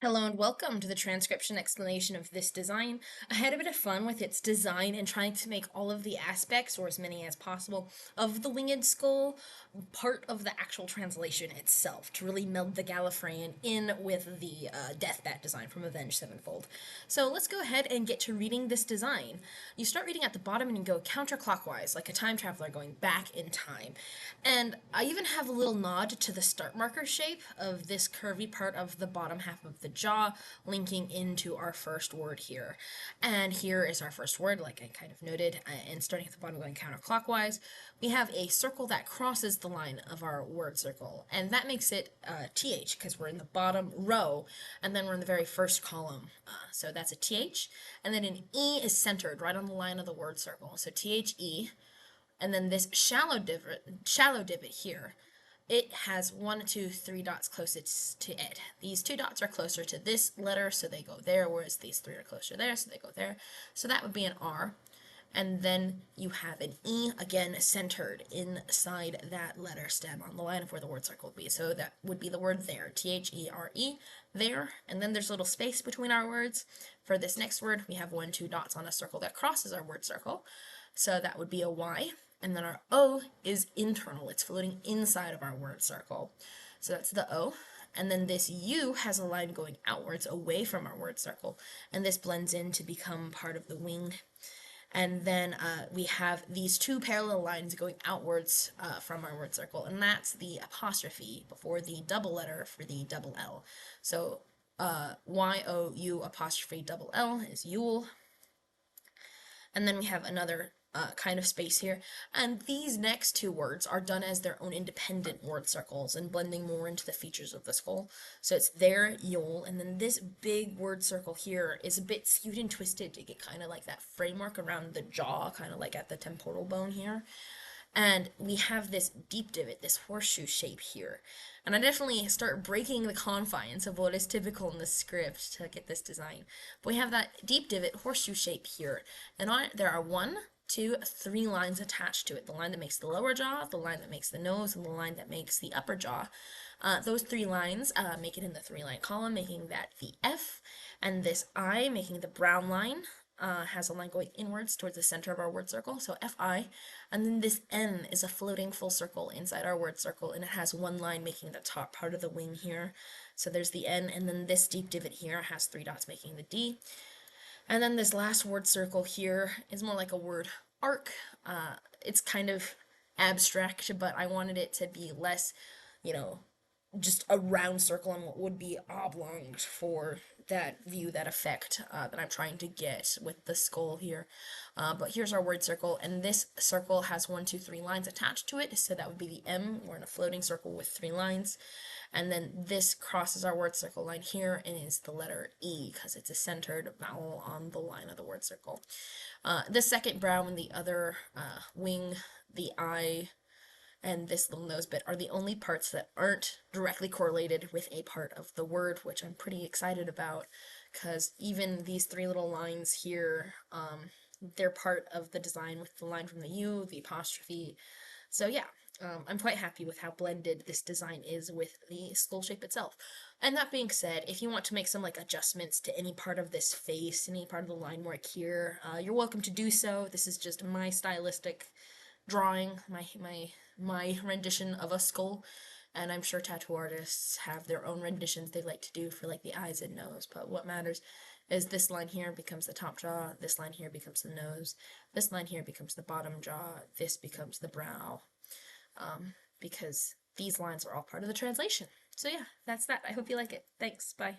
Hello and welcome to the transcription explanation of this design. I had a bit of fun with its design and trying to make all of the aspects, or as many as possible, of the winged skull part of the actual translation itself, to really meld the Gallifreyan in with the deathbat design from Avenged Sevenfold. So let's go ahead and get to reading this design. You start reading at the bottom and you go counterclockwise, like a time traveler going back in time. And I even have a little nod to the start marker shape of this curvy part of the bottom half of the jaw linking into our first word here. And here is our first word, like I kind of noted, and starting at the bottom going counterclockwise, we have a circle that crosses the line of our word circle, and that makes it TH, because we're in the bottom row, and then we're in the very first column. So that's a TH, and then an E is centered right on the line of the word circle, so THE, and then this shallow divot here, it has 1, 2, 3 dots closest to it. These 2 dots are closer to this letter, so they go there, whereas these 3 are closer there, so they go there. So that would be an R. And then you have an E, again, centered inside that letter stem on the line of where the word circle would be. So that would be the word there, THERE, there. And then there's a little space between our words. For this next word, we have 1, 2 dots on a circle that crosses our word circle. So that would be a Y. And then our O is internal. It's floating inside of our word circle. So that's the O. And then this U has a line going outwards away from our word circle. And this blends in to become part of the wing. And then we have these 2 parallel lines going outwards from our word circle. And that's the apostrophe before the double letter for the double L. So Y-O-U apostrophe double L is Yule. And then we have another kind of space here. And these next 2 words are done as their own independent word circles and blending more into the features of the skull. So it's there, Yule, and then this big word circle here is a bit skewed and twisted to get kind of like that framework around the jaw, kind of like at the temporal bone here. And we have this deep divot, this horseshoe shape here. And I definitely start breaking the confines of what is typical in the script to get this design. But we have that deep divot horseshoe shape here. And on it there are 1, 2, 3 lines attached to it. The line that makes the lower jaw, the line that makes the nose, and the line that makes the upper jaw. Those 3 lines make it in the 3-line column, making that the F. And this I, making the brown line, has a line going inwards towards the center of our word circle, so Fi, and then this N is a floating full circle inside our word circle, and it has 1 line making the top part of the wing here. So there's the N, and then this deep divot here has 3 dots making the D. And then this last word circle here is more like a word arc. It's kind of abstract, but I wanted it to be less, just a round circle and what would be oblong for that view, that effect that I'm trying to get with the skull here. But here's our word circle, and this circle has 1, 2, 3 lines attached to it, so that would be the M. We're in a floating circle with 3 lines. And then this crosses our word circle line here and is the letter E because it's a centered vowel on the line of the word circle. The second brow and the other wing, the I, and this little nose bit are the only parts that aren't directly correlated with a part of the word, which I'm pretty excited about, because even these 3 little lines here, they're part of the design with the line from the U, the apostrophe. So yeah, I'm quite happy with how blended this design is with the skull shape itself. And that being said, if you want to make some adjustments to any part of this face, any part of the line work here, you're welcome to do so. This is just my stylistic drawing, my rendition of a skull, and I'm sure tattoo artists have their own renditions they like to do for the eyes and nose, but what matters is this line here becomes the top jaw, this line here becomes the nose, this line here becomes the bottom jaw, this becomes the brow, because these lines are all part of the translation. So yeah, that's that. I hope you like it. Thanks, bye.